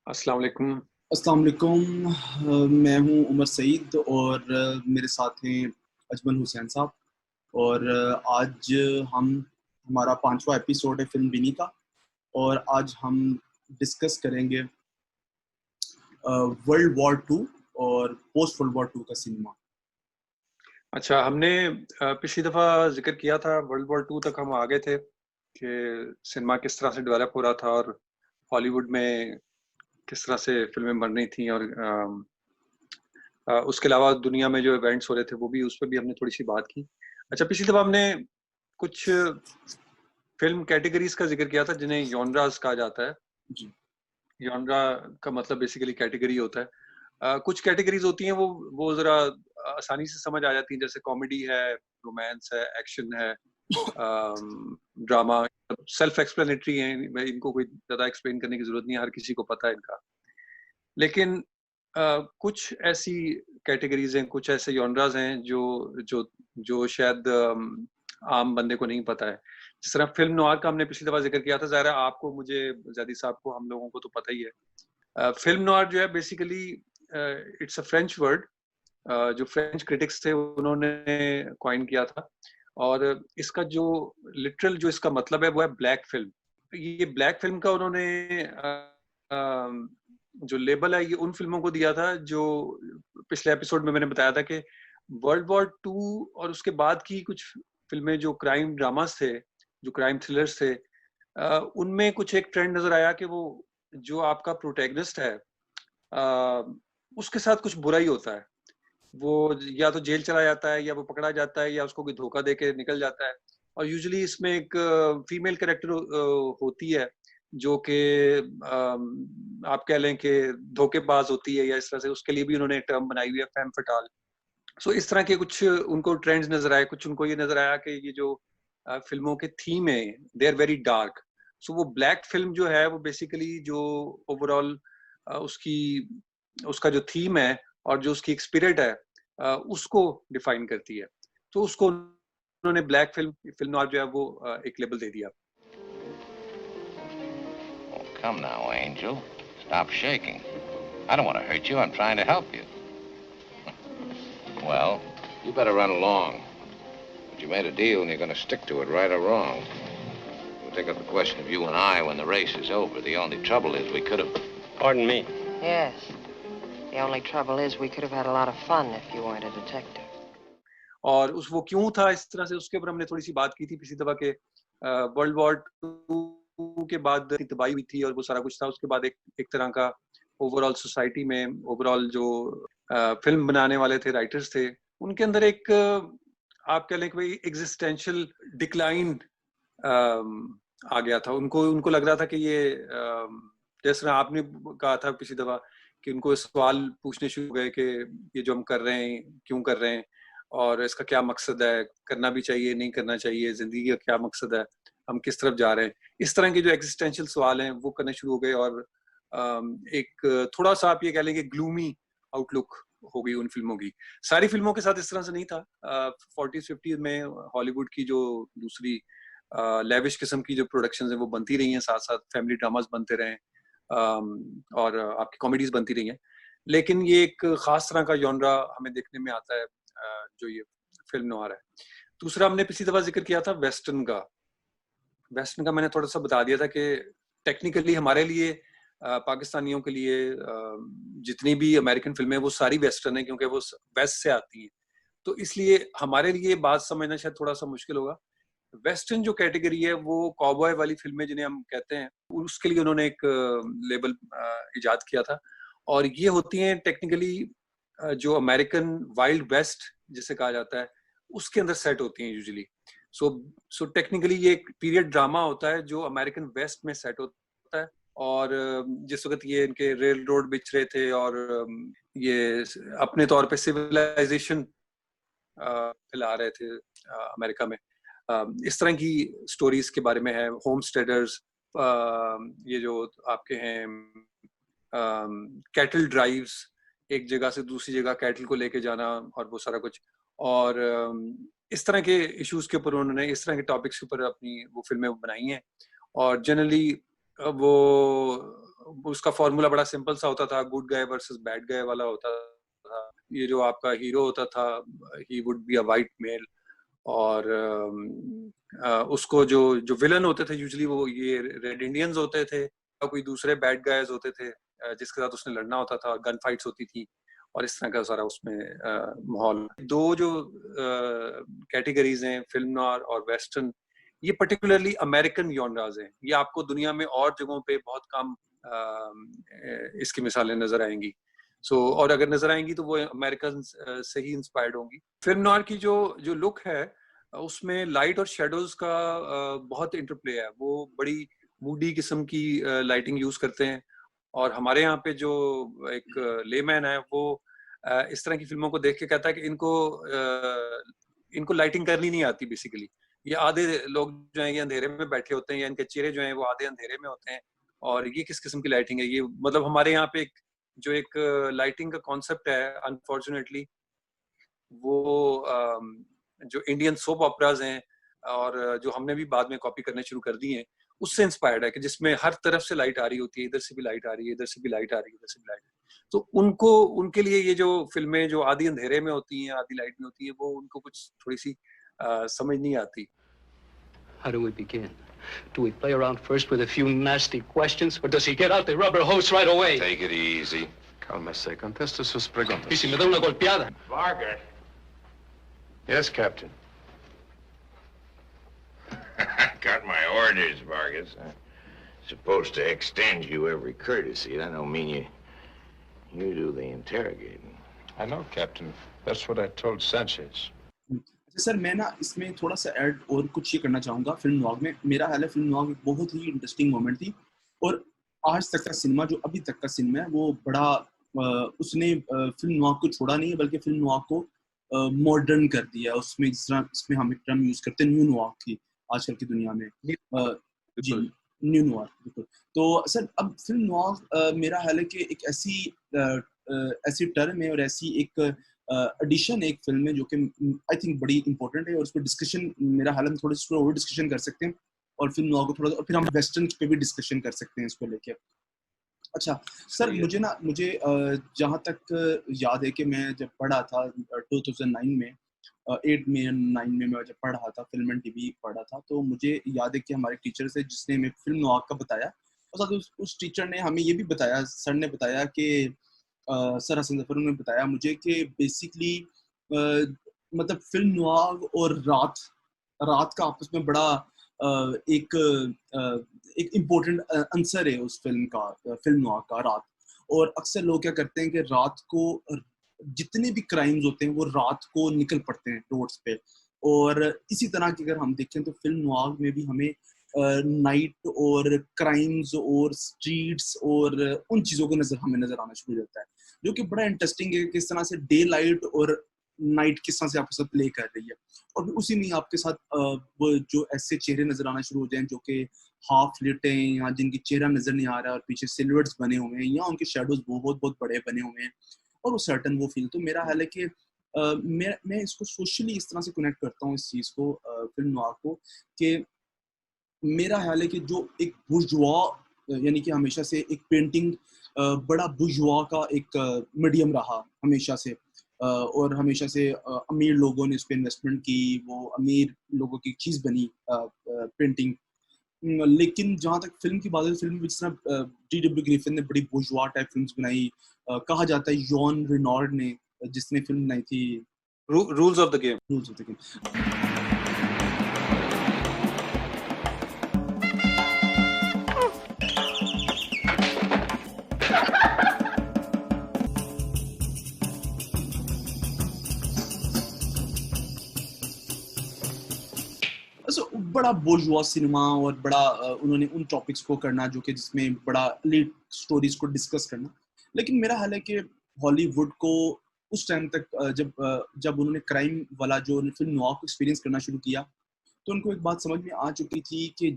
अस्सलाम वालेकुम। अस्सलाम वालेकुम। मैं हूं उमर सईद और मेरे साथ हैं अजमल हुसैन साहब। और आज हम हमारा 5वां एपिसोड है फिल्म बिनी का। और आज हम डिस्कस करेंगे वर्ल्ड वॉर टू और पोस्ट वर्ल्ड वॉर टू का सिनेमा। अच्छा, हमने पिछली दफ़ा जिक्र किया था, वर्ल्ड वॉर टू तक हम आ गए थे कि सिनेमा किस तरह से डेवलप हो रहा था और हॉलीवुड में किस तरह से फिल्में बन रही थी, और उसके अलावा दुनिया में जो इवेंट्स हो रहे थे वो भी, उस पर भी हमने थोड़ी सी बात की। अच्छा, पिछली दफ़ा हमने कुछ फिल्म कैटेगरीज का जिक्र किया था जिन्हें जॉनरास कहा जाता है। जी जॉनरा का मतलब बेसिकली कैटेगरी होता है। कुछ कैटेगरीज होती हैं वो ज़रा आसानी से समझ आ जाती हैं, जैसे कॉमेडी है, रोमांस है, एक्शन है, ड्रामा। सेल्फ एक्सप्लेनेटरी हैं, इनको कोई ज़्यादा एक्सप्लेन करने की ज़रूरत नहीं है, हर किसी को पता है इनका। लेकिन कुछ ऐसी कैटेगरीज हैं, कुछ ऐसे जॉनरास हैं जो जो जो शायद आम बंदे को नहीं पता है। जिस तरह फिल्म नोआर का हमने पिछली दफ़ा ज़िक्र किया था, ज़ाहिर है आपको, मुझे, ज़ैदी साहब को, हम लोगों को तो पता ही है। फिल्म नोआर जो है basically it's a French word, जो फ्रेंच क्रिटिक्स थे उन्होंने कॉइन किया था। और इसका जो लिटरल जो इसका मतलब है वो है ब्लैक फिल्म। ये ब्लैक फिल्म का उन्होंने जो लेबल है ये उन फिल्मों को दिया था जो पिछले एपिसोड में मैंने बताया था कि वर्ल्ड वॉर टू और उसके बाद की कुछ फिल्में जो क्राइम ड्रामास थे, जो क्राइम थ्रिलर्स थे, उनमें कुछ एक ट्रेंड नजर आया कि वो जो आपका प्रोटैगनिस्ट है, उसके साथ कुछ बुरा ही होता है। वो या तो जेल चला जाता है, या वो पकड़ा जाता है, या उसको कोई धोखा दे के निकल जाता है। और यूजुअली इसमें एक फीमेल कैरेक्टर होती है जो कि आप कह लें कि धोखेबाज होती है, या इस तरह से, उसके लिए भी उन्होंने एक टर्म बनाई हुई है, फैम फटाल। सो इस तरह के कुछ उनको ट्रेंड्स नजर आए। कुछ उनको ये नजर आया कि ये जो फिल्मों के थीम है, दे आर वेरी डार्क। सो वो ब्लैक फिल्म जो है वो बेसिकली जो ओवरऑल उसकी उसका जो थीम है और जो उसकी एक स्पिरिट है, उसको डिफाइन करती है। तो उसको उन्होंने ब्लैक फिल्म फिल्म नॉर जो है वो एक लेबल दे दिया। Oh, come now, Angel. Stop shaking. I don't want to hurt you. I'm trying to help you. Well, you better run along. But you made a deal and you're going to stick to it, right or wrong. We'll take up the question of you and I when the race is over. The only trouble is we could have... Pardon me. Yes. The only trouble is we could have had a lot of fun if you weren't a detective. और उस वो क्यों था इस तरह से, उसके ऊपर हमने थोड़ी सी बात की थी पिछली दफा के। वर्ल्ड वॉर टू के बाद तबाही हुई थी और वो सारा कुछ था। उसके बाद एक तरह का ओवरऑल सोसाइटी में, ओवरऑल जो फिल्म बनाने वाले थे, राइटर्स थे, उनके अंदर एक आप कह लें कि भाई एग्जिस्टेंशियल डिक्लाइन आ गया था। उनको लग रहा था कि ये जैसे आपने कहा था पिछली दफा कि उनको सवाल पूछने शुरू हो गए कि ये जो हम कर रहे हैं क्यों कर रहे हैं, और इसका क्या मकसद है, करना भी चाहिए नहीं करना चाहिए, जिंदगी का क्या मकसद है, हम किस तरफ जा रहे हैं। इस तरह के जो एग्जिस्टेंशियल सवाल हैं वो करने शुरू हो गए। और एक थोड़ा सा आप ये कह लेंगे ग्लूमी आउटलुक हो गई उन फिल्मों की। सारी फिल्मों के साथ इस तरह से नहीं था। 40s 50s में हॉलीवुड की जो दूसरी लेविश किस्म की जो प्रोडक्शंस हैं वो बनती रही हैं, साथ साथ फैमिली ड्रामास बनते रहे, और आपकी कॉमेडीज बनती रही हैं। लेकिन ये एक खास तरह का जॉनरा हमें देखने में आता है, जो ये फिल्म नोआर है। दूसरा हमने पिछली दफा जिक्र किया था वेस्टर्न का। वेस्टर्न का मैंने थोड़ा सा बता दिया था कि टेक्निकली हमारे लिए, पाकिस्तानियों के लिए, जितनी भी अमेरिकन फिल्में वो सारी वेस्टर्न है, क्योंकि वो वेस्ट से आती हैं। तो इसलिए हमारे लिए बात समझना शायद थोड़ा सा मुश्किल होगा। वेस्टर्न जो कैटेगरी है वो कॉबॉय वाली फिल्में जिन्हें हम कहते हैं, उसके लिए उन्होंने एक लेबल इजाद किया था। और ये होती हैं टेक्निकली जो अमेरिकन वाइल्ड वेस्ट जिसे कहा जाता है, उसके अंदर सेट होती हैं यूजुअली। सो टेक्निकली ये एक पीरियड ड्रामा होता है जो अमेरिकन वेस्ट में सेट होता है। और जिस वक्त ये इनके रेल रोड बिछ रहे थे और ये अपने तौर पे सिविलाइजेशन फैला रहे थे अमेरिका में, इस तरह की स्टोरीज के बारे में है। होम स्टेडर्स, ये जो आपके हैं कैटल ड्राइव्स, एक जगह से दूसरी जगह कैटल को लेके जाना और वो सारा कुछ। और इस तरह के इश्यूज के ऊपर उन्होंने, इस तरह के टॉपिक्स के ऊपर अपनी वो फिल्में बनाई हैं। और जनरली वो उसका फॉर्मूला बड़ा सिंपल सा होता था, good guy versus bad guy वाला होता था। ये जो आपका हीरो होता था, he would be a white male, और उसको जो जो विलन होते थे यूजुअली वो ये रेड इंडियंस होते थे, और कोई दूसरे बैड गायज होते थे जिसके साथ उसने लड़ना होता था, गन फाइट्स होती थी, और इस तरह का सारा उसमें माहौल। दो जो कैटेगरीज हैं, फिल्म नॉर और वेस्टर्न, ये पर्टिकुलरली अमेरिकन जॉनराज हैं। ये आपको दुनिया में और जगहों पे बहुत कम इसकी मिसालें नजर आएंगी। और अगर नजर आएंगी तो वो अमेरिकन से ही इंस्पायर्ड होंगी। फिल्म नॉर की जो जो लुक है उसमें लाइट और शेडोज का बहुत इंटरप्ले है। वो बड़ी मूडी किस्म की लाइटिंग यूज करते हैं, और हमारे यहाँ पे जो एक लेमैन है वो इस तरह की फिल्मों को देख के कहता है कि इनको लाइटिंग करनी नहीं आती बेसिकली। ये आधे लोग जो हैं ये अंधेरे में बैठे होते हैं, या इनके चेहरे जो हैं वो आधे अंधेरे में होते हैं, और ये किस किस्म की लाइटिंग है ये। मतलब हमारे यहाँ पे एक लाइटिंग का कॉन्सेप्ट है, अनफॉर्चुनेटली वो जो इंडियन सोप ऑपराज हैं और जो हमने भी बाद में कॉपी करने शुरू कर दी हैं, उससे इंस्पायर्ड है, कि जिसमें हर तरफ से लाइट आ रही होती है, इधर से भी लाइट आ रही है, इधर से भी लाइट आ रही है, इधर से भी लाइट आ रही है। तो उनके लिए ये जो फिल्में जो आधी अंधेरे में होती हैं, आधी लाइट में होती हैं, वो उनको कुछ थोड़ी सी समझ नहीं आती। How do we begin? Do we play around first with a few nasty questions, or does he get out the rubber hose right away? Take it easy. Cálmese, conteste sus preguntas. Y si me da una golpeada? Barker. Yes, Captain. Got my orders, Vargas. I'm supposed to extend you every courtesy. That don't mean you do the interrogating. I know, Captain. That's what I told Sanchez. Sir मैं ना इसमें थोड़ा सा add और कुछ ये करना चाहूँगा। फिल्म नॉग में मेरा ख्याल है फिल्म नॉग एक बहुत ही इंटरेस्टिंग मोमेंट थी, और आज तक का सिनेमा जो अभी तक का सिनेमा है वो बड़ा उसने फिल्म नॉग को छोड़ा नहीं है, बल्कि फिल्म नॉग को मॉडर्न कर दिया। उसमें जिस तरह इसमें हम एक टर्म यूज करते हैं न्यू नॉग की आजकल की दुनिया में, जी न्यू नॉग। बिल्कुल। तो सर अब फिल्म नॉग मेरा ख्याल है कि एक ऐसी टर्म है और ऐसी एक एडिशन एक फिल्म में जो कि आई थिंक बड़ी इंपॉर्टेंट है, और उस पर डिस्कशन मेरा हाल में थोड़ा सा और डिस्कशन कर सकते हैं, और फिल्म नॉग को थोड़ा, और फिर हम वेस्टर्न पे भी डिस्कशन कर सकते हैं इसको लेके। अच्छा सर, मुझे जहाँ तक याद है कि मैं जब पढ़ा था 2009 में 8 में 9 में मैं जब पढ़ रहा था, फिल्म एंड टीवी पढ़ा था, तो मुझे याद है कि हमारे टीचर से जिसने हमें फिल्म नॉग का बताया, और साथ उस टीचर ने हमें ये भी बताया, सर ने बताया कि सर हसन जफर ने बताया मुझे कि बेसिकली मतलब फिल्म नॉग और रात का आपस में बड़ा एक इम्पोर्टेंट आंसर है उस फिल्म नॉग का, रात। और अक्सर लोग क्या करते हैं कि रात को जितने भी क्राइम्स होते हैं वो रात को निकल पड़ते हैं रोड्स पे, और इसी तरह की अगर हम देखें तो फिल्म नॉग में भी हमें नाइट और क्राइम्स और स्ट्रीट्स और उन चीज़ों को हमें नजर आना शुरू हो जाता है, जो कि बड़ा इंटरेस्टिंग है किस तरह से डे लाइट और नाइट किस तरह से आपके साथ प्ले कर रही है। और फिर उसी में आपके साथ वो जो ऐसे चेहरे नजर आना शुरू हो जाए जो कि हाफ लिट हैं, या जिनकी चेहरा नजर नहीं आ रहा और पीछे सिल्हूट्स बने हुए हैं, या उनके शेडोज बहुत बहुत बड़े बने हुए हैं, और वो सर्टन वो फील। तो मेरा हाल है कि मैं इसको सोशली इस तरह से कनेक्ट करता हूँ इस चीज़ को, फिल्म नॉग को, कि मेरा ख्याल है कि जो एक बुर्जुआ, यानी कि हमेशा से एक पेंटिंग बड़ा बुर्जुआ का एक मीडियम रहा हमेशा से, और हमेशा से अमीर लोगों ने इस पर इन्वेस्टमेंट की, वो अमीर लोगों की चीज़ बनी पेंटिंग। लेकिन जहाँ तक फिल्म की बात है, फिल्म में जिस तरह D.W. ग्रिफिन ने बड़ी बुर्जुआ टाइप फिल्म्स बनाई, कहा जाता है जॉन रेनॉल्ड ने जिसने फिल्म बनाई थी रूल्स ऑफ द गेम। बड़ा बोर्जुआ सिनेमा, और बड़ा उन्होंने उन टॉपिक्स को करना जो कि जिसमें बड़ा लीड स्टोरीज को डिस्कस करना। लेकिन मेरा हाल है कि हॉलीवुड को उस टाइम तक जब उन्होंने क्राइम वाला जो फिल्म नॉग को एक्सपीरियंस करना शुरू किया, तो उनको एक बात समझ में आ चुकी थी कि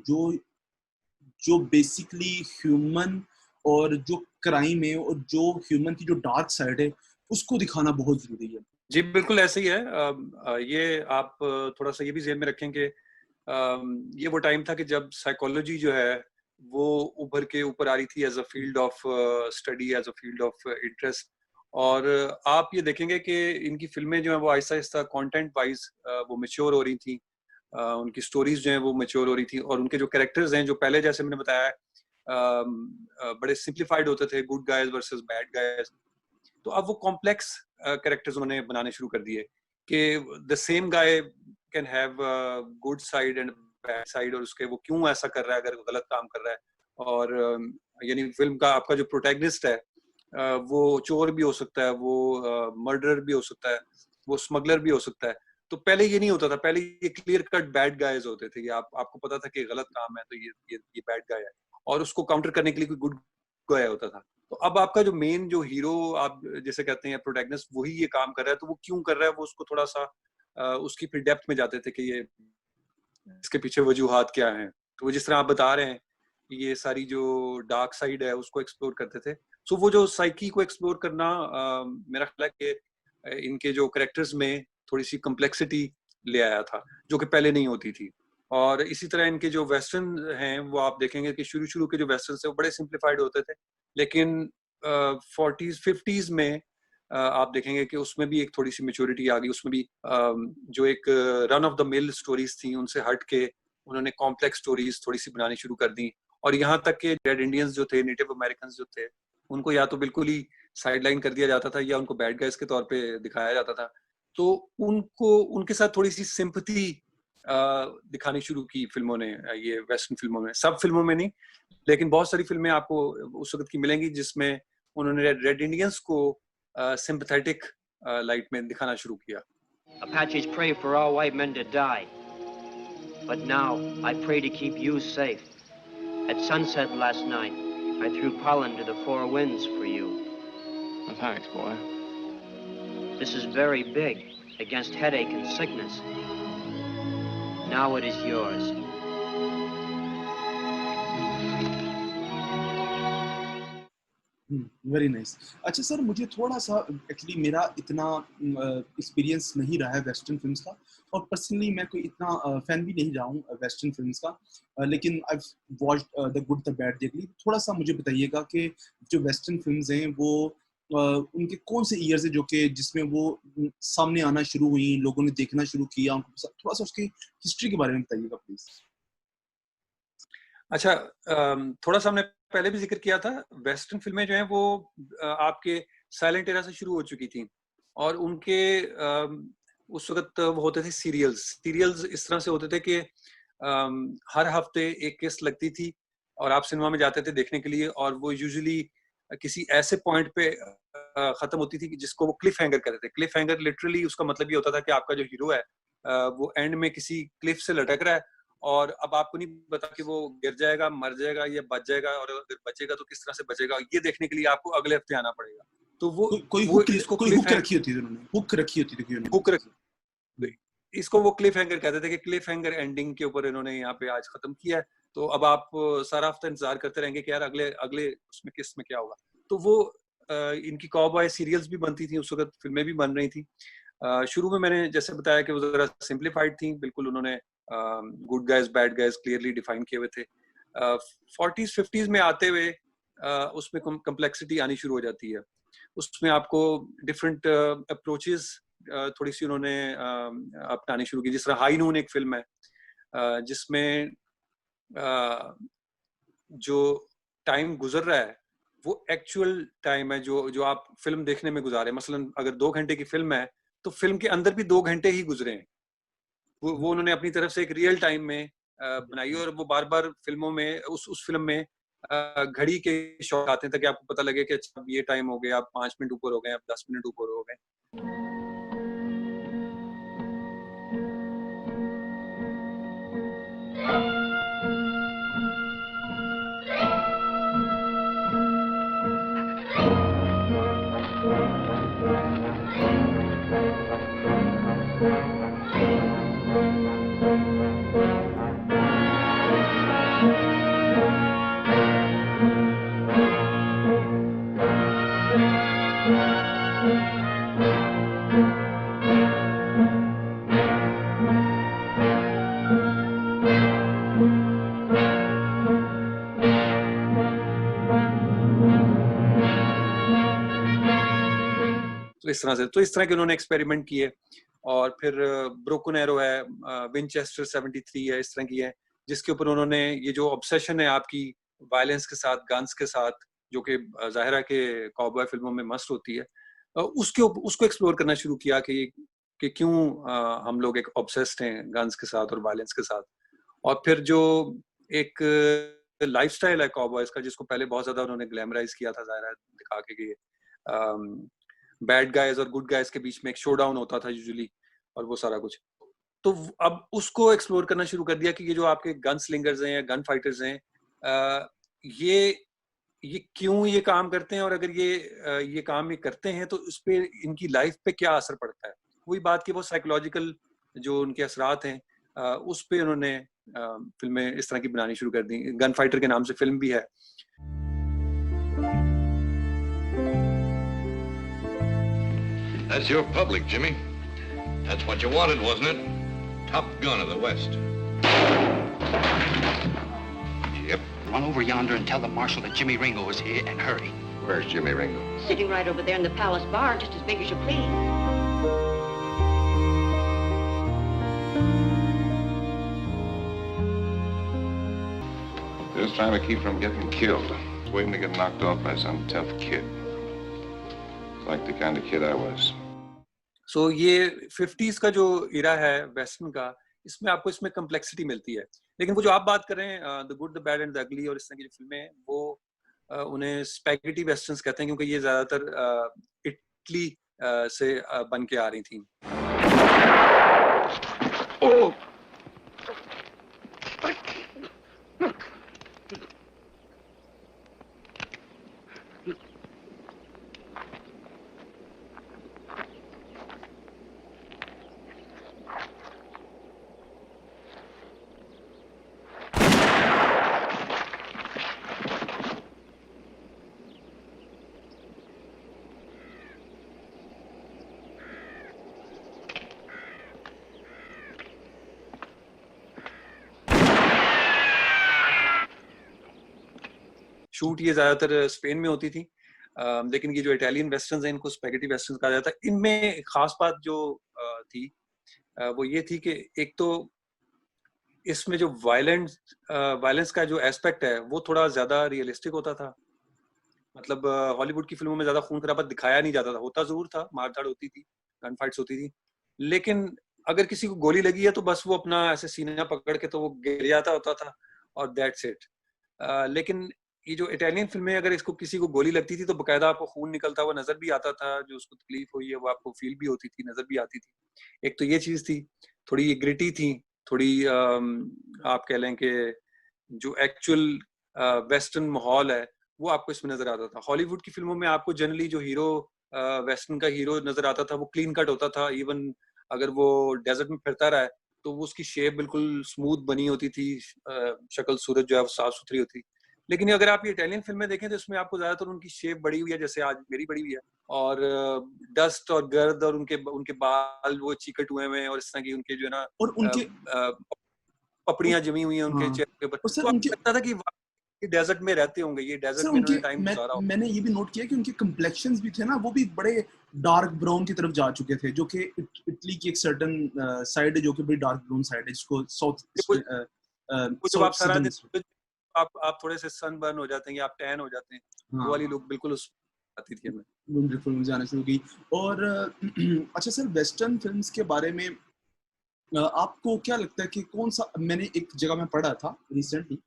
जो बेसिकली ह्यूमन और जो क्राइम है और जो ह्यूमन की जो डार्क साइड है उसको दिखाना बहुत जरूरी है। जी बिल्कुल ऐसे ही है। ये आप थोड़ा सा ये भी ज़हन में रखें कि ये वो टाइम था कि जब साइकोलॉजी जो है वो उभर के ऊपर आ रही थी as a field of study, as a field of interest. और आप ये देखेंगे कि इनकी फिल्में जो है वो आहिस्ता आहिस्ता कंटेंट वाइज वो मैच्योर हो रही थी, उनकी स्टोरीज जो है वो मैच्योर हो रही थी, और उनके जो कैरेक्टर्स हैं जो पहले जैसे मैंने बताया बड़े सिंप्लीफाइड होते थे, good guys versus bad guys, तो अब वो कॉम्प्लेक्स कैरेक्टर्स उन्होंने बनाने शुरू कर दिए कि the same guy can have good side and bad side, और उसके वो क्यों ऐसा कर रहा है अगर वो गलत काम कर रहा है। और यानी फिल्म का आपका जो प्रोटैगनिस्ट है वो चोर भी हो सकता है, वो मर्डरर भी हो सकता है, वो स्मगलर भी हो सकता है। तो पहले ये नहीं होता था, पहले ये क्लियर कट बैड गाइज होते थे, ये आपको पता था कि गलत काम है तो ये बैड गाय है, और उसको काउंटर करने के लिए कोई गुड गाय होता था। तो अब आपका जो मेन जो हीरो आप जैसे कहते हैं प्रोटैगनिस्ट, वही ये काम कर रहा है, तो वो क्यों कर रहा है वो उसको थोड़ा सा उसकी फिर डेप्थ में जाते थे कि ये इसके पीछे वजूहात क्या हैं। तो वो जिस तरह आप बता रहे हैं ये सारी जो डार्क साइड है उसको एक्सप्लोर करते थे। सो वो जो साइकी को एक्सप्लोर करना मेरा ख्याल है कि इनके जो कैरेक्टर्स में थोड़ी सी कम्प्लेक्सिटी ले आया था जो कि पहले नहीं होती थी। और इसी तरह इनके जो वेस्टर्न हैं वो आप देखेंगे कि शुरू के जो वेस्टर्न थे वो बड़े सिंप्लीफाइड होते थे, लेकिन 40s 50s में आप देखेंगे कि उसमें भी एक थोड़ी सी मेच्योरिटी आ गई, उसमें भी जो एक run of the mill stories थी उनसे हट के उन्होंने कॉम्प्लेक्स स्टोरीज थोड़ी सी बनानी शुरू कर दी। और यहाँ तक कि रेड इंडियंस जो थे, नेटिव अमेरिकन जो थे, उनको या तो बिल्कुल ही साइडलाइन कर दिया जाता था या उनको बैड गाइज के तौर पे दिखाया जाता था। तो उनको उनके साथ थोड़ी सी सिंपैथी दिखानी शुरू की फिल्मों ने, ये वेस्टर्न फिल्मों में, सब फिल्मों में नहीं लेकिन बहुत सारी फिल्में आपको उस वक्त की मिलेंगी जिसमें उन्होंने रेड इंडियंस को सिंपैथेटिक लाइट में दिखाना शुरू किया। Apaches pray for all white men to die, but now I pray to keep you safe. At sunset last night, I threw pollen to the four winds for you. Well, thanks, boy. This is very big against headache and sickness. Now it is yours. Very nice. अच्छा sir, मुझे थोड़ा सा actually मेरा इतना experience नहीं रहा है western films का, और पर्सनली मैं कोई इतना फैन भी नहीं रहा हूँ वेस्टर्न फिल्म्स का, लेकिन I watched the good the bad the ugly. थोड़ा सा मुझे बताइएगा कि जो वेस्टर्न फिल्म्स हैं वो उनके कौन से ईयर्स है जो कि जिसमें वो सामने आना शुरू हुई, लोगों ने देखना शुरू किया, उनको थोड़ा सा उसकी हिस्ट्री के बारे में बताइएगा प्लीज। अच्छा, थोड़ा सा हमने पहले भी जिक्र किया था, वेस्टर्न फिल्में जो हैं वो आपके साइलेंट एरा से शुरू हो चुकी थी, और उनके उस वक्त वो होते थे सीरियल्स इस तरह से होते थे कि हर हफ्ते एक किस्त लगती थी और आप सिनेमा में जाते थे देखने के लिए, और वो यूजुअली किसी ऐसे पॉइंट पे खत्म होती थी कि जिसको वो क्लिफ हैंगर कहते थे। क्लिफ हैंगर लिटरली उसका मतलब ये होता था कि आपका जो हीरो है वो एंड में किसी क्लिफ से लटक रहा है, और अब आपको नहीं पता कि वो गिर जाएगा, मर जाएगा या बच जाएगा, और अगर बचेगा तो किस तरह से बचेगा, ये देखने के लिए आपको अगले हफ्ते आना पड़ेगा। तो वो कोई हुक रखी होती थी उन्होंने, इसको वो क्लिफ हैंगर कहते थे कि क्लिफ हैंगर एंडिंग के ऊपर इन्होंने यहाँ पे आज खत्म किया है, तो अब आप सारा हफ्ता इंतजार करते रहेंगे कि यार अगले उसमें किस में क्या होगा। तो वो इनकी कॉबॉय सीरियल्स भी बनती थी उस वक्त, फिल्में भी बन रही थी। शुरू में मैंने जैसे बताया कि वो जरा सिंप्लीफाइड थी, बिल्कुल उन्होंने good guys bad guys clearly define किए हुए थे। 40s 50s में आते हुए उसमें कम्प्लेक्सिटी आनी शुरू हो जाती है, उसमें आपको डिफरेंट अप्रोचेस थोड़ी सी उन्होंने अपनानी शुरू की। जिस तरह हाई नून एक फिल्म है जिसमें जो टाइम गुजर रहा है वो एक्चुअल टाइम है जो आप फिल्म देखने में गुजारे। मसलन अगर 2 घंटे की फिल्म है तो फिल्म के अंदर भी 2 घंटे ही गुजरे हैं, वो उन्होंने अपनी तरफ से एक रियल टाइम में बनाई, और वो बार बार फिल्मों में उस फिल्म में घड़ी के शॉट आते हैं ताकि आपको पता लगे कि अच्छा ये टाइम हो गया, आप 5 मिनट ऊपर हो गए, आप 10 मिनट ऊपर हो गए। इस तरह से, तो इस तरह के उन्होंने एक्सपेरिमेंट किए। और फिर ब्रोकन एरो है, विंचेस्टर 73 है, इस तरह की है, जिसके ऊपर उन्होंने ये जो ऑब्सेशन है आपकी वायलेंस के साथ, गन्स के साथ, जो कि जाहिर है कि कॉबॉय फिल्मों में मस्ट होती है, उसको एक्सप्लोर करना शुरू किया कि क्यों हम लोग एक ऑब्सेस्ड हैं गन्स के साथ और वायलेंस के साथ। और फिर जो एक लाइफस्टाइल है कॉबॉयज का, जिसको पहले बहुत ज्यादा उन्होंने ग्लैमराइज किया था, जाहिर है दिखा के बैड गाइज और गुड गाइज के बीच में एक शोडाउन होता था यूजुअली, और वो सारा कुछ। तो अब उसको एक्सप्लोर करना शुरू कर दिया कि ये जो आपके गन स्लिंगर्स हैं या गन फाइटर्स हैं, ये क्यों ये काम करते हैं, और अगर ये काम ये करते हैं तो उस पे इनकी लाइफ पे क्या असर पड़ता है। वही बात की वो साइकोलॉजिकल जो उनके असरात हैं, उस पे उन्होंने फिल्में इस तरह की बनानी शुरू कर दी। गन फाइटर के नाम से फिल्म भी है। That's your public, Jimmy. That's what you wanted, wasn't it? Top gun of the West. Yep. Run over yonder and tell the marshal that Jimmy Ringo is here, and hurry. Where's Jimmy Ringo? Sitting right over there in the palace bar, just as big as you please. Just trying to keep from getting killed. Waiting to get knocked off by some tough kid. It's like the kind of kid I was. So ये 50s का जो इरा है western का, इसमें आपको इसमें complexity मिलती है। लेकिन वो जो आप बात कर रहे हैं, the good, the bad and the ugly और इस तरह की जो फिल्में हैं, वो उन्हें स्पैगेटी वेस्टर्न्स कहते हैं, क्योंकि ये ज्यादातर इटली से बन के आ रही थी। शूट ये ज्यादातर स्पेन में होती थी, लेकिन ये जो इटालियन वेस्टर्न्स हैं, इनको स्पैगेटी वेस्टर्न्स कहा जाता है। इनमें खास बात जो थी वो ये थी कि एक तो इसमें जो वायलेंस का जो एस्पेक्ट है वो थोड़ा ज्यादा रियलिस्टिक होता था। मतलब हॉलीवुड की फिल्मों में ज्यादा खून खराबा दिखाया नहीं जाता था, होता जरूर था, मारधाड़ होती थी, गन फाइट्स होती थी, लेकिन अगर किसी को गोली लगी है तो बस वो अपना ऐसे सीना पकड़ के तो वो गिर जाता होता था और दैट्स इट। लेकिन ये जो इटालियन फिल्में, अगर इसको किसी को गोली लगती थी तो बकायदा आपको खून निकलता हुआ नजर भी आता था, जो उसको तकलीफ हुई है वो आपको फील भी होती थी, नजर भी आती थी। एक तो ये चीज थी, थोड़ी ग्रिटी थी, थोड़ी आप कह लें कि जो एक्चुअल वेस्टर्न माहौल है वो आपको इसमें नजर आता था। हॉलीवुड की फिल्मों में आपको जनरली जो हीरो वेस्टर्न का हीरो नजर आता था वो क्लीन कट होता था। इवन अगर वो डेजर्ट में फिरता रहा है तो वो उसकी शेप बिल्कुल स्मूथ बनी होती थी, शक्ल सूरत जो है वो साफ सुथरी होती। लेकिन अगर आप ये इटालियन फिल्में देखें तो इसमें आपको ज्यादातर उनकी शेप बड़ी हुई है, जैसे आज मेरी बड़ी हुई है, और डस्ट और गर्द और उनके बाल वो चिकट हुए हैं और इस तरह की उनके जो है ना, और उनके पपड़ियां जमी हुई हैं उनके चेहरे के ऊपर। तो आपको लगता था कि ये डेजर्ट में रहते होंगे, ये डेजर्ट में उन्होंने टाइम गुजारा होगा। मैंने ये भी नोट किया कि उनके कम्प्लेक्शंस भी थे ना, वो भी बड़े डार्क ब्राउन की तरफ जा चुके थे, जो कि इटली की एक सर्टेन साइड है जो कि बड़ी डार्क ब्राउन साइड है, जिसको साउथ जब आप सारा दिन आप थोड़े से सनबर्न हो जाते हैं, आप टैन हो जाते हैं, वो वाली लुक बिल्कुल उस आती थी हमें, बिल्कुल मुझे आना शुरू की। और अच्छा सर, वेस्टर्न फिल्म्स के बारे में आपको क्या लगता है कि कौन सा, मैंने एक जगह में पढ़ा था रिसेंटली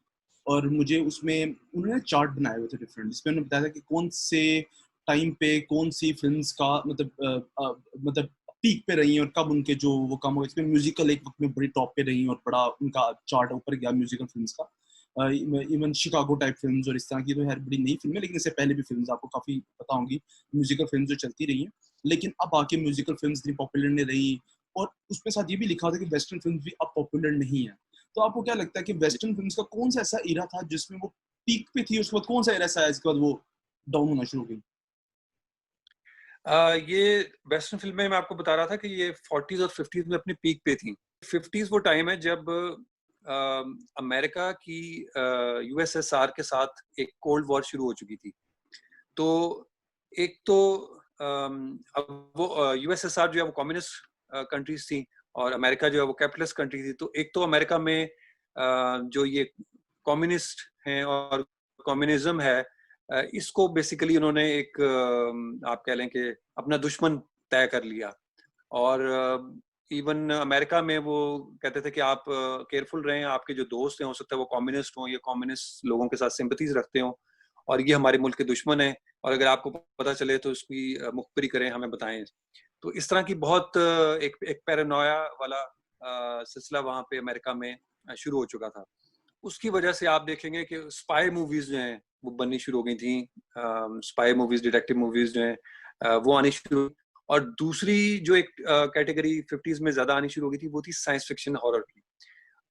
और मुझे उसमें उन्होंने चार्ट बनाए हुए थे डिफरेंट, जिसमें उन्होंने बताया था कि कौन से टाइम पे कौन सी फिल्म्स का मतलब पीक पे रही हैं और कब उनके जो वो कम हो। इसमें म्यूजिकल एक वक्त में बड़ी टॉप पे रही और बड़ा उनका चार्ट ऊपर गया म्यूजिकल फिल्म्स का। इवन शिकागो टाइप फिल्म्स और इस तरह की तो है बड़ी नई फिल्में, लेकिन इससे पहले भी फिल्म्स आपको काफी पता होंगी म्यूजिकल फिल्म्स जो चलती रही हैं, लेकिन अब आके म्यूजिकल फिल्म्स इतनी पॉपुलर नहीं रही। और उसके साथ ये भी लिखा था कि वेस्टर्न फिल्म्स भी अब पॉपुलर नहीं है। तो आपको क्या लगता है कि वेस्टर्न फिल्म्स का कौन सा ऐसा इरा था जिसमें वो पीक पे थी, उसके बाद कौन सा इरा ऐसा है इसके बाद वो डाउन होना शुरू हो गई? ये वेस्टर्न फिल्में मैं आपको बता रहा था कि ये 40s और 50s में अपनी पीक पे थी। 50s वो टाइम है जब अमेरिका की यूएसएसआर के साथ एक कोल्ड वॉर शुरू हो चुकी थी। तो एक तो अब वो यूएसएसआर जो है वो कम्युनिस्ट कंट्रीज थी और अमेरिका जो है वो कैपिटलिस्ट कंट्री थी। तो एक तो अमेरिका में जो ये कम्युनिस्ट हैं और कम्युनिज्म है, इसको बेसिकली उन्होंने एक आप कह लें कि अपना दुश्मन तय कर लिया। और इवन अमेरिका में वो कहते थे कि आप केयरफुल रहें, आपके जो दोस्त हैं हो सकता है वो कम्युनिस्ट हों, ये कम्युनिस्ट लोगों के साथ सिंपैथीज रखते हों और ये हमारे मुल्क के दुश्मन हैं, और अगर आपको पता चले तो इसकी मुखबिरी करें, हमें बताएं। तो इस तरह की बहुत एक पैरानोया वाला सिलसिला वहाँ पे अमेरिका में शुरू हो चुका था। उसकी वजह से आप देखेंगे कि स्पाई मूवीज जो हैं वो बननी शुरू हो गई थी, स्पाई मूवीज, डिटेक्टिव मूवीज जो हैं वो आनी शुरू। और दूसरी जो एक कैटेगरी 50s में ज्यादा आनी शुरू हो गई थी वो थी साइंस फिक्शन हॉरर की,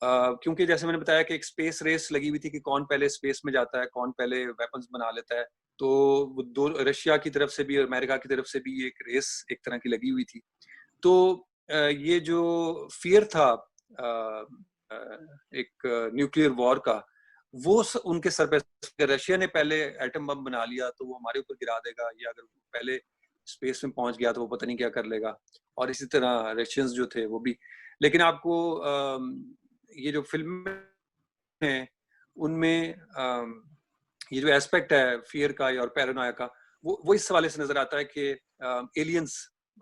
क्योंकि जैसे मैंने बताया कि एक स्पेस रेस लगी हुई थी कि कौन पहले स्पेस में जाता है, कौन पहले वेपन्स बना लेता है। तो वो दो, रशिया की तरफ से भी और अमेरिका की तरफ से भी एक रेस एक तरह की लगी हुई थी। तो ये जो फियर था एक न्यूक्लियर वॉर का, वो उनके सर पे, रशिया ने पहले एटम बम बना लिया तो वो हमारे ऊपर गिरा देगा, या अगर पहले स्पेस में पहुंच गया तो वो पता नहीं क्या कर लेगा। और इसी तरह रशियंस जो थे वो भी। लेकिन आपको ये जो फिल्म है उनमें ये जो एस्पेक्ट है फियर का और पैरानोया का, वो इस हवाले से नजर आता है कि एलियंस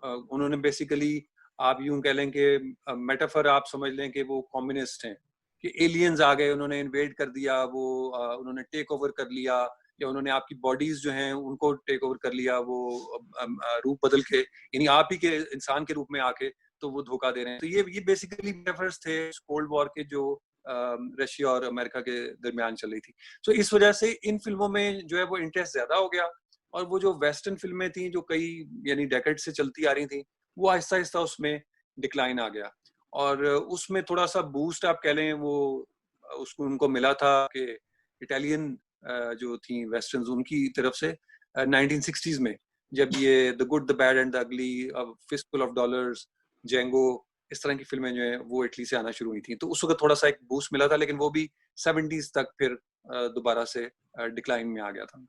उन्होंने बेसिकली, आप यूं कह लें कि मेटाफर आप समझ लें कि वो कम्युनिस्ट हैं, कि एलियंस आ गए, उन्होंने इन्वेड कर दिया, वो उन्होंने टेक ओवर कर लिया, या उन्होंने आपकी बॉडीज जो हैं उनको टेक ओवर कर लिया, वो रूप बदल के, यानी आप ही के इंसान के रूप में आके तो वो धोखा दे रहे हैं। तो ये बेसिकली मेटाफर्स थे कोल्ड वॉर के जो रशिया और अमेरिका के दरमियान चल रही थी। तो इस वजह से इन फिल्मों में जो है वो इंटरेस्ट ज्यादा हो गया, और वो जो वेस्टर्न फिल्में थी जो कई यानी डेकेड से चलती आ रही थी, वो आहिस्ता आहिस्ता उसमें डिक्लाइन आ गया। और उसमें थोड़ा सा बूस्ट आप कह लें वो उसको उनको मिला था कि इटालियन जो थी वेस्टर्न्स, उनकी तरफ से 1960s में, जब ये the good the bad and the ugly, fistful of dollars, Django, इस तरह की फिल्में जो है वो इटली से आना शुरू हुई थी। तो उस वक्त थोड़ा सा एक बूस्ट मिला था, लेकिन वो भी 70s तक फिर दोबारा से डिक्लाइन में आ गया था।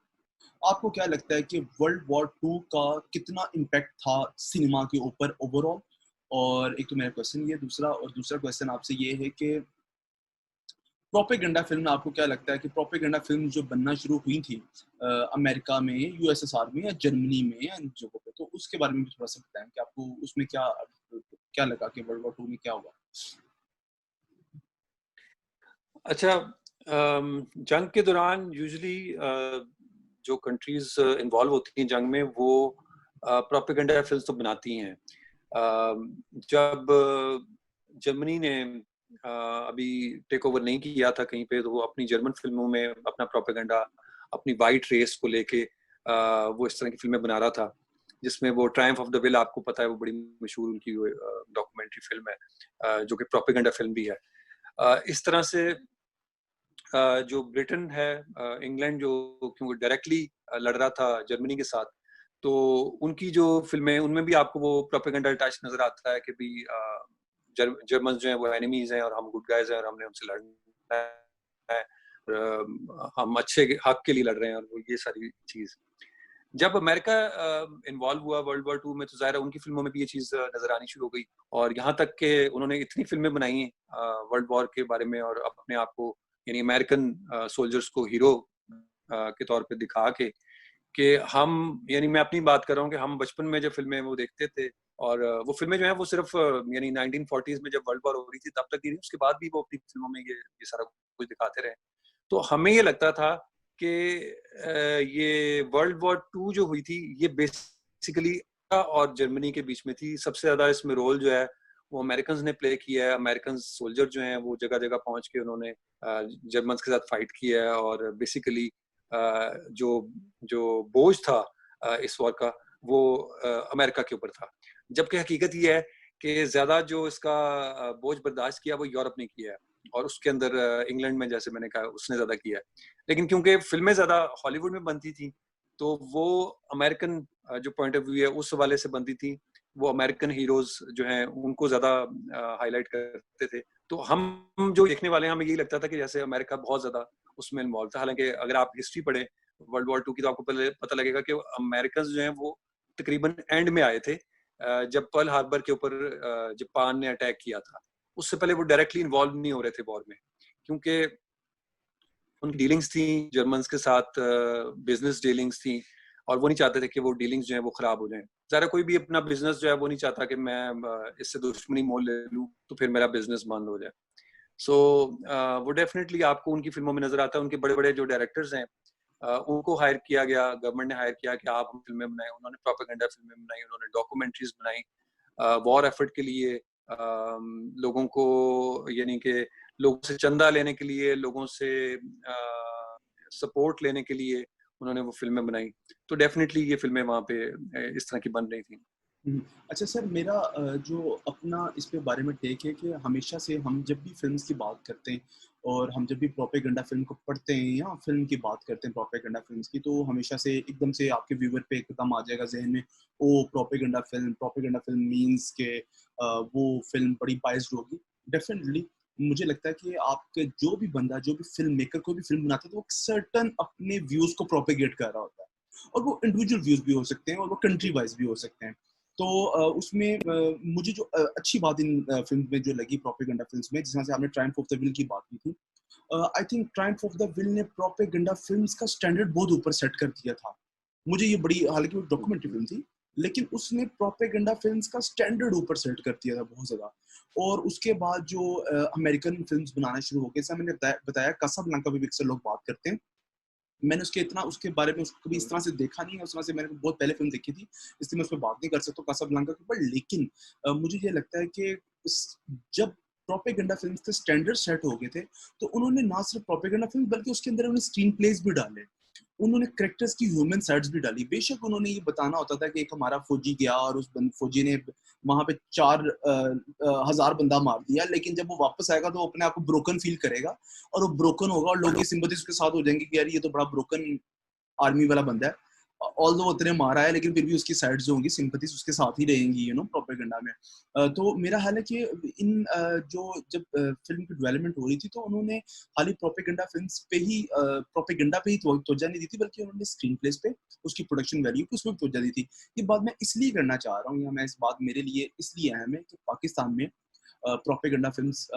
आपको क्या लगता है कि वर्ल्ड वॉर 2 का कितना इम्पैक्ट था सिनेमा के ऊपर ओवरऑल? और एक तो मेरा क्वेश्चन ये, दूसरा क्वेश्चन आपसे ये है कि प्रोपेगेंडा फिल्म, आपको क्या लगता है कि प्रोपेगेंडा फिल्म जो बनना शुरू हुई थी अमेरिका में, यूएसएसआर में या जर्मनी में या इन जगहों पे, तो उसके बारे में भी थोड़ा सा बताएं कि आपको उसमें क्या लगा कि वर्ल्ड वॉर 2 में क्या हुआ? अच्छा, जंग के दौरान यूजुअली जो कंट्रीज इन्वॉल्व होती हैं जंग में, वो प्रोपेगेंडा फिल्म तो बनाती हैं। जब जर्मनी ने अभी टेक ओवर नहीं किया था कहीं पे, तो वो अपनी जर्मन फिल्मों में अपना प्रोपेगेंडा, अपनी वाइट रेस को लेके वो इस तरह की फिल्में बना रहा था, जिसमें वो ट्रायम्फ ऑफ द विल, आपको पता है, वो बड़ी मशहूर उनकी डॉक्यूमेंट्री फिल्म है जो कि प्रोपेगेंडा फिल्म भी है। इस तरह से जो ब्रिटेन है, इंग्लैंड जो क्योंकि डायरेक्टली लड़ रहा था जर्मनी के साथ, तो उनकी जो फिल्में, उनमें भी आपको वो प्रोपेगेंडा टच नजर आता है कि भी जर्मन जो है वो एनिमीज हैं और हम गुड गाइज हैं और हमने उनसे लड़ना है, हम अच्छे हक के लिए लड़ रहे हैं, और वो ये सारी चीज। जब अमेरिका इन्वॉल्व हुआ वर्ल्ड वॉर 2 में, तो जाहिर है उनकी फिल्मों में भी ये चीज नजर आनी शुरू हो गई, और यहाँ तक कि उन्होंने इतनी फिल्में बनाई वर्ल्ड वॉर के बारे में, और अपने आप को यानी अमेरिकन सोल्जर्स को हीरो के तौर पे दिखा के हम, यानी मैं अपनी बात कर रहा हूँ कि हम बचपन में जब फिल्में वो देखते थे, और वो फिल्में जो है वो सिर्फ यानी 1940s में जब वर्ल्ड वॉर हो रही थी तब तक नहीं, उसके बाद भी वो अपनी फिल्मों में ये सारा कुछ दिखाते रहे। तो हमें ये लगता था कि ये वर्ल्ड वॉर 2 जो हुई थी, ये बेसिकली और जर्मनी के बीच में थी। सबसे ज्यादा इसमें रोल जो है वो अमेरिकन ने प्ले किया है। अमेरिकन सोल्जर जो हैं वो जगह जगह पहुंच के उन्होंने जर्मन के साथ फाइट किया है, और बेसिकली जो बोझ था इस वॉर का, वो अमेरिका के ऊपर था। जबकि हकीकत ये है कि ज्यादा जो इसका बोझ बर्दाश्त किया वो यूरोप ने किया है, और उसके अंदर इंग्लैंड में, जैसे मैंने कहा, उसने ज्यादा किया है। लेकिन क्योंकि फिल्में ज्यादा हॉलीवुड में बनती थी, तो वो अमेरिकन जो पॉइंट ऑफ व्यू है उस हवाले से बनती थी। वो अमेरिकन हीरोज जो हैं उनको ज्यादा हाईलाइट करते थे। तो हम जो देखने वाले हैं, हमें यही लगता था कि जैसे अमेरिका बहुत ज्यादा उसमें इन्वॉल्व था। हालांकि अगर आप हिस्ट्री पढ़े वर्ल्ड वॉर 2 की, तो आपको पता लगेगा कि अमेरिकन जो हैं वो तकरीबन एंड में आए थे, जब पर्ल हार्बर के ऊपर जापान ने अटैक किया था। उससे पहले वो डायरेक्टली इन्वॉल्व नहीं हो रहे थे वॉर में, क्योंकि उनकी डीलिंग्स थी जर्मन्स के साथ, बिजनेस डीलिंग्स थी, और वो नहीं चाहते थे कि वो डीलिंग्स जो है वो खराब हो जाएं। ज़रा कोई भी अपना बिजनेस जो है वो नहीं चाहता कि मैं इससे दुश्मनी मोल ले लूं तो फिर मेरा बिजनेस बंद हो जाए। सो वो डेफिनेटली आपको उनकी फिल्मों में नजर आता है। उनके बड़े बड़े जो डायरेक्टर्स हैं उनको हायर किया गया, गवर्नमेंट ने हायर किया कि आप हम फिल्में बनाएं। उन्होंने प्रोपेगेंडा फिल्में बनाई, उन्होंने डॉक्यूमेंट्रीज बनाई वॉर एफर्ट के लिए, लोगों को यानी कि लोगों से चंदा लेने के लिए, लोगों से सपोर्ट लेने के लिए उन्होंने वो फिल्में बनाई। तो डेफिनेटली ये फिल्में वहाँ पे इस तरह की बन रही थी। अच्छा सर, मेरा जो अपना इस पे बारे में टेक है कि हमेशा से हम जब भी फिल्म्स की बात करते हैं और हम जब भी प्रोपेगेंडा फिल्म को पढ़ते हैं या फिल्म की बात करते हैं प्रोपेगेंडा फिल्म्स की, तो हमेशा से एकदम से आपके व्यूअर पे एकदम आ जाएगा जहन में, ओ प्रोपेगेंडा फिल्म मींस के वो फिल्म बड़ी बाइस्ड होगी। डेफिनेटली मुझे लगता है कि आपके जो भी बंदा, जो भी फिल्म मेकर कोई भी फिल्म बनाता है, तो वो सर्टन अपने व्यूज को प्रोपेगेट कर रहा होता है, और वो इंडिविजुअल व्यूज भी हो सकते हैं और वो कंट्री वाइज भी हो सकते हैं। तो उसमें मुझे जो अच्छी बात इन फिल्म में जो लगी प्रोपेगेंडा फिल्म्स में, जिस तरह से आपने ट्रायम्फ ऑफ द विल की बात की थी, I think Triumph of the will ने प्रोपेगेंडा फिल्म्स का स्टैंडर्ड बहुत ऊपर सेट कर दिया था। मुझे ये बड़ी, हालांकि वो डॉक्यूमेंट्री फिल्म थी, लेकिन उसने प्रोपेगेंडा फिल्म्स का स्टैंडर्ड ऊपर सेट कर दिया था बहुत ज्यादा। और उसके बाद जो अमेरिकन फिल्म्स बनाना शुरू हो गए, जैसा मैंने बताया कासाब्लांका भी अक्सर लोग बात करते हैं, मैंने उसके बारे में उसको कभी इस तरह से देखा नहीं है। उस तरह से मैंने बहुत पहले फिल्म देखी थी, इसलिए मैं उस पर बात नहीं कर सकता कासाब्लांका के ऊपर। लेकिन मुझे ये लगता है कि जब प्रोपेगेंडा फिल्म्स के स्टैंडर्ड सेट हो गए थे, तो उन्होंने ना सिर्फ प्रोपेगेंडा फिल्म बल्कि उसके अंदर उन्होंने स्क्रीन प्लेस भी डाले, उन्होंने कैरेक्टर्स की ह्यूमन साइड्स भी डाली। बेशक उन्होंने ये बताना होता था कि एक हमारा फौजी गया और उस फौजी ने वहां पे 4,000 बंदा मार दिया, लेकिन जब वो वापस आएगा तो वो अपने आप को ब्रोकन फील करेगा, और वो ब्रोकन होगा और लोग ये सिंपैथी उसके साथ हो जाएंगे कि यार ये तो बड़ा ब्रोकन आर्मी वाला बंदा है, ऑल्दो उतने मारा है लेकिन फिर भी उसकी साइड्स जो होंगी, सिंपैथीज उसके साथ ही रहेंगी, प्रोपेगेंडा में। तो मेरा हाल है कि इन जब फिल्म की डेवलपमेंट हो रही थी, तो उन्होंने खाली प्रोपेगेंडा फिल्म्स पे ही प्रोपेगेंडा पे ही तवज्जो नहीं दी थी, बल्कि उन्होंने स्क्रीन प्लेस पे, उसकी प्रोडक्शन वैल्यू पे, उसमें तवज्जो दी थी। ये बात मैं इसलिए करना चाह रहा हूँ, या मैं इस बात मेरे लिए इसलिए अहम है कि पाकिस्तान में प्रोपेगेंडा फिल्म्स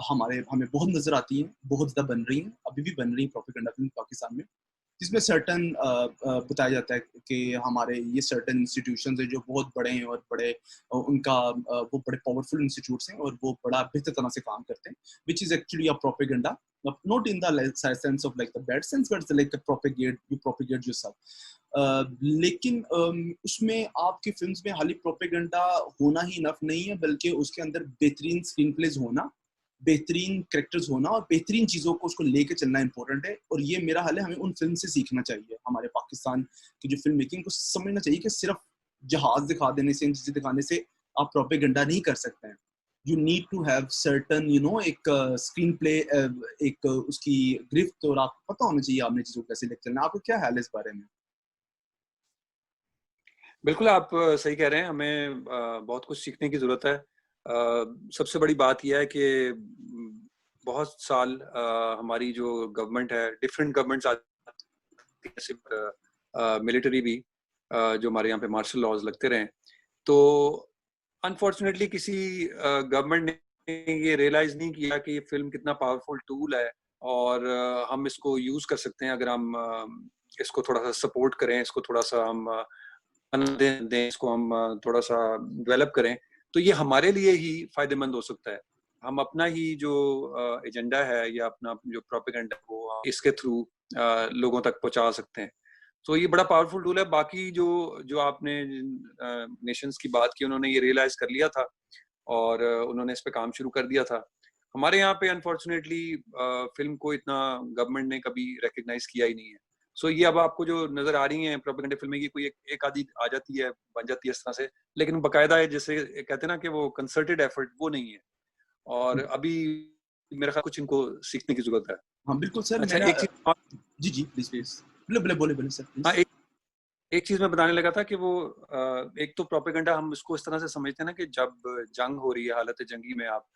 हमें बहुत नजर आती हैं, बहुत ज्यादा बन रही हैं, अभी भी बन रही हैं प्रोपेगेंडा फिल्म पाकिस्तान में, जिसमें सर्टन बताया जाता है कि हमारे ये सर्टन इंस्टीट्यूशंस हैं जो बहुत बड़े हैं और बड़े उनका वो बड़े पावरफुल इंस्टीट्यूट्स हैं और वो बड़ा बेहतर तरह से काम करते हैं, which is actually a propaganda, not in the sense of like the bad sense, but like you propagate yourself. लेकिन उसमें आपकी फिल्म्स में हाली प्रोपेगेंडा होना ही इनफ नहीं है, बल्कि उसके अंदर बेहतरीन स्क्रीन प्लेज होना, बेहतरीन कैरेक्टर्स होना और बेहतरीन चीजों को उसको लेके चलना इंपॉर्टेंट है। और ये मेरा हाल है, हमें उन फिल्म से सीखना चाहिए। हमारे पाकिस्तान की जो फिल्म मेकिंग को समझना चाहिए कि सिर्फ जहाज दिखा देने से, इन चीजें दिखाने से आप प्रोपेगेंडा नहीं कर सकते हैं। You need to have certain एक स्क्रीन प्ले, एक उसकी गिरफ्त, और आपको पता होना चाहिए आपने चीजों को कैसे लेकर चलना। आपको क्या ख्याल है इस बारे में? बिल्कुल आप सही कह रहे हैं, हमें बहुत कुछ सीखने की जरूरत है। सबसे बड़ी बात यह है कि बहुत साल हमारी जो गवर्नमेंट है, डिफरेंट गवर्नमेंट्स आती हैं, सिर्फ मिलिट्री भी, जो हमारे यहाँ पे मार्शल लॉज लगते रहे, तो अनफॉर्चुनेटली किसी गवर्नमेंट ने ये रियलाइज नहीं किया कि ये फिल्म कितना पावरफुल टूल है और हम इसको यूज कर सकते हैं अगर हम इसको थोड़ा सा सपोर्ट करें, इसको थोड़ा सा हम दें, इसको हम थोड़ा सा डेवलप करें, तो ये हमारे लिए ही फायदेमंद हो सकता है। हम अपना ही जो एजेंडा है या अपना जो प्रोपेगेंडा है वो इसके थ्रू लोगों तक पहुंचा सकते हैं। तो ये बड़ा पावरफुल टूल है। बाकी जो आपने नेशंस की बात की, उन्होंने ये रियलाइज कर लिया था और उन्होंने इस पे काम शुरू कर दिया था। हमारे यहाँ पे अनफॉर्चुनेटली फिल्म को इतना गवर्नमेंट ने कभी रिकग्नाइज किया ही नहीं है। सो ये अब आपको जो नजर आ रही हैं प्रोपेगेंडा फिल्में, की कोई एक आधी आ जाती है, बन जाती है इस तरह से, लेकिन बकायदा है, जैसे कहते हैं ना कि वो कंसर्टेड एफर्ट, वो नहीं है। और अभी मेरा ख्याल कुछ इनको सीखने की जरूरत है। हाँ बिल्कुल सर। अच्छा, एक चीज जी प्लीज बोले सर। हाँ, एक चीज मैं बताने लगा था कि वो एक तो प्रोपेगेंडा हम इसको इस तरह से समझते हैं ना कि जब जंग हो रही है, हालत जंगी में आप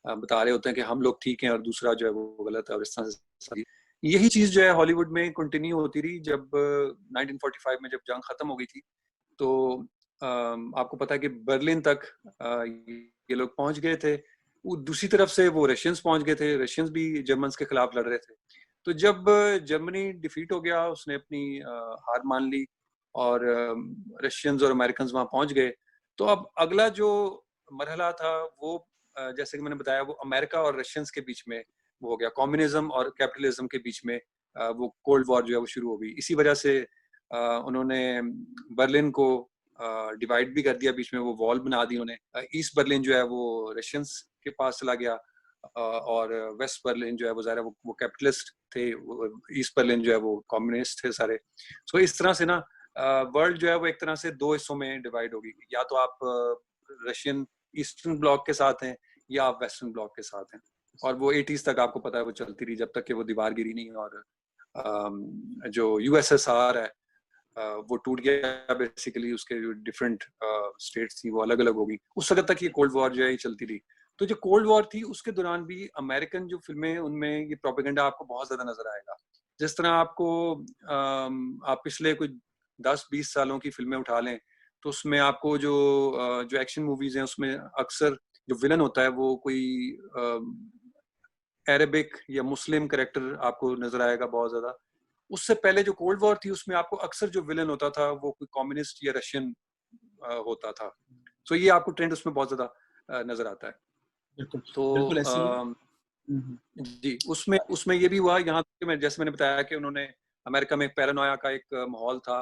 बता रहे होते हैं कि हम लोग ठीक हैं और दूसरा जो है वो गलत है, और इस तरह से यही चीज जो है हॉलीवुड में कंटिन्यू होती रही। जब 1945 में जब जंग खत्म हो गई थी, तो आपको पता है कि बर्लिन तक ये लोग पहुंच गए थे। वो दूसरी तरफ से वो रशियंस पहुंच गए थे, रशियंस भी जर्मन्स के खिलाफ लड़ रहे थे। तो जब जर्मनी डिफीट हो गया, उसने अपनी हार मान ली और रशियंस और अमेरिकन वहां पहुंच गए। तो अब अगला जो मरहला था वो जैसे कि मैंने बताया, वो अमेरिका और रशियंस के बीच में वो हो गया, कम्युनिज्म और कैपिटलिज्म के बीच में वो कोल्ड वॉर जो है वो शुरू हो गई। इसी वजह से उन्होंने बर्लिन को डिवाइड भी कर दिया, बीच में वो वॉल बना दी उन्होंने। ईस्ट बर्लिन जो है वो रशियंस के पास चला गया और वेस्ट बर्लिन जो है वो ज़ाहिर वो कैपिटलिस्ट थे, ईस्ट बर्लिन जो है वो कम्युनिस्ट थे सारे। सो इस तरह से ना वर्ल्ड जो है वो एक तरह से दो हिस्सों में डिवाइड होगी, या तो आप रशियन ईस्टर्न ब्लॉक के साथ हैं या आप वेस्टर्न ब्लॉक के साथ हैं। और वो 80s तक आपको पता है वो चलती रही, जब तक कि वो दीवार गिरी नहीं और जो यूएसएसआर है वो टूट गया बेसिकली, उसके जो डिफरेंट स्टेट्स थी वो अलग अलग हो गई। उस वक्त तक ये कोल्ड वॉर जो है चलती रही। तो जो कोल्ड वॉर थी उसके दौरान भी अमेरिकन जो फिल्में, उनमें ये प्रोपेगेंडा आपको बहुत ज्यादा नजर आएगा। जिस तरह आपको आप पिछले कुछ 10-20 सालों की फिल्में उठा लें तो उसमें आपको जो एक्शन मूवीज हैं उसमें अक्सर जो विलन होता है वो कोई अरेबिक या मुस्लिम कैरेक्टर आपको नजर आएगा बहुत ज्यादा। उससे पहले जो कोल्ड वॉर थी उसमें आपको अक्सर जो विलन होता था वो कोई कम्युनिस्ट या रशियन होता था। तो ये आपको ट्रेंड उसमें बहुत ज्यादा नजर आता है। बिल्कुल, तो बिल्कुल ऐसे जी, उसमें ये भी हुआ। यहाँ तक जैसे मैंने बताया कि उन्होंने अमेरिका में पैरानोया का एक माहौल था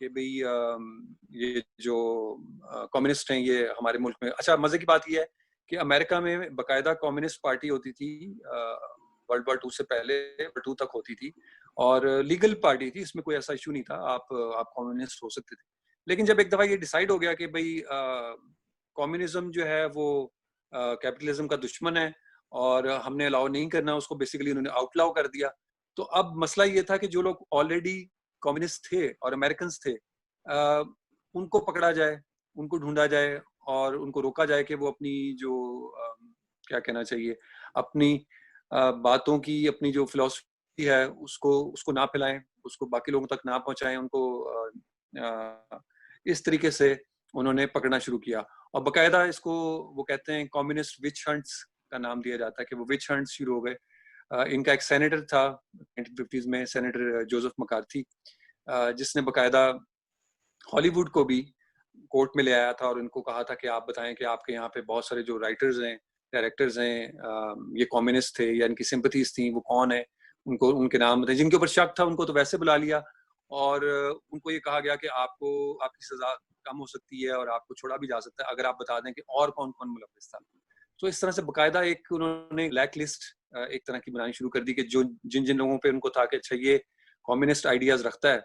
कि भाई ये जो कम्युनिस्ट हैं ये हमारे मुल्क में। अच्छा, मजे की बात ये है कि अमेरिका में बकायदा कम्युनिस्ट पार्टी होती थी, वर्ल्ड वॉर 2 से पहले, वर्ल्ड 2 तक होती थी और लीगल पार्टी थी, इसमें कोई ऐसा इशू नहीं था, आप कम्युनिस्ट हो सकते थे। लेकिन जब एक दफा ये डिसाइड हो गया कि भाई कम्युनिज्म जो है वो कैपिटलिज्म का दुश्मन है और हमने अलाउ नहीं करना उसको, बेसिकली उन्होंने आउटलाउ कर दिया। तो अब मसला ये था कि जो लोग ऑलरेडी कम्युनिस्ट थे और अमेरिकन थे उनको पकड़ा जाए, उनको ढूंढा जाए और उनको रोका जाए कि वो अपनी जो क्या कहना चाहिए, अपनी बातों की, अपनी जो फिलॉसफी है उसको ना फैलाएं, उसको बाकी लोगों तक ना पहुंचाएं, उनको इस तरीके से उन्होंने पकड़ना शुरू किया। और बकायदा इसको वो कहते हैं कम्युनिस्ट विच हंट्स का नाम दिया जाता है कि वो विच हंट्स शुरू हो गए। इनका एक सेनेटर था 1950s में, सेनेटर जोसेफ मकार्थी, जिसने बकायदा हॉलीवुड को भी कोर्ट में ले आया था और इनको कहा था कि आप बताएं कि आपके यहाँ पे बहुत सारे जो राइटर्स हैं, डायरेक्टर्स हैं, ये कम्युनिस्ट थे या इनकी सिंपथीज थी, वो कौन है, उनको उनके नाम बताएं। जिनके ऊपर शक था उनको तो वैसे बुला लिया और उनको ये कहा गया कि आपको आपकी सजा कम हो सकती है और आपको छोड़ा भी जा सकता है अगर आप बता दें कि और कौन कौन मुलविस था। तो इस तरह से बकायदा एक उन्होंने ब्लैक लिस्ट एक तरह की बनानी शुरू कर दी कि जो जिन जिन लोगों पे उनको था कि अच्छा ये कम्युनिस्ट आइडियाज रखता है,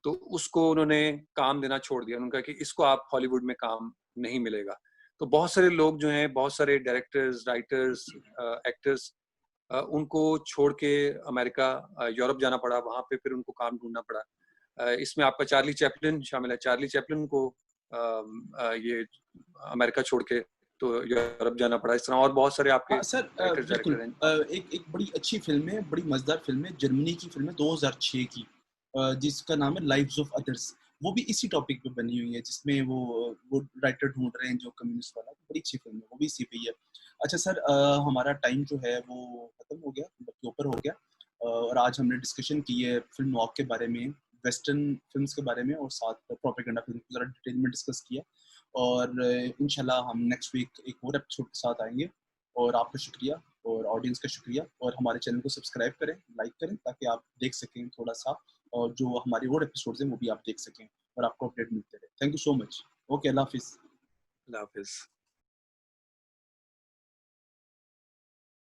तो उसको उन्होंने काम देना छोड़ दिया। उन्होंने कहा कि इसको आप हॉलीवुड में काम नहीं मिलेगा। तो बहुत सारे लोग जो हैं, बहुत सारे डायरेक्टर्स, राइटर्स, एक्टर्स, उनको छोड़ के अमेरिका, यूरोप जाना पड़ा, वहां पे फिर उनको काम ढूंढना पड़ा। इसमें आपका चार्ली चैपलिन शामिल है। चार्ली चैपलिन को ये अमेरिका छोड़ के तो यूरोप जाना पड़ा। इस तरह और बहुत सारे आपके सर बिल्कुल एक बड़ी अच्छी फिल्म है, बड़ी मजेदार फिल्म है, जर्मनी की फिल्म है 2006 की, जिसका नाम है लाइव्स ऑफ अदर्स। वो भी इसी टॉपिक पे बनी हुई है, जिसमें वो राइटर ढूंढ रहे हैं जो कम्युनिस्ट वाला। बड़ी अच्छी फिल्म है, वो भी इसी पे ही है। अच्छा सर, हमारा टाइम जो है वो खत्म हो गया, मतलब ऊपर हो गया, और आज हमने डिस्कशन की है फिल्म नॉक के बारे में, वेस्टर्न फिल्म्स के बारे में, और साथ प्रोपेगेंडा फिल्म को ज़रा डिटेल में डिस्कस किया। और इंशाल्लाह हम नेक्स्ट वीक एक और एपिसोड के साथ आएंगे। और आपका शुक्रिया और ऑडियंस का शुक्रिया, और हमारे चैनल को सब्सक्राइब करें, लाइक करें, ताकि आप देख सकें थोड़ा सा, और जो हमारे और एपिसोड्स हैं वो भी आप देख सकें और आपको अपडेट मिलते रहे। Thank you so much. Okay, अल्लाह हाफिज़। अल्लाह हाफिज़।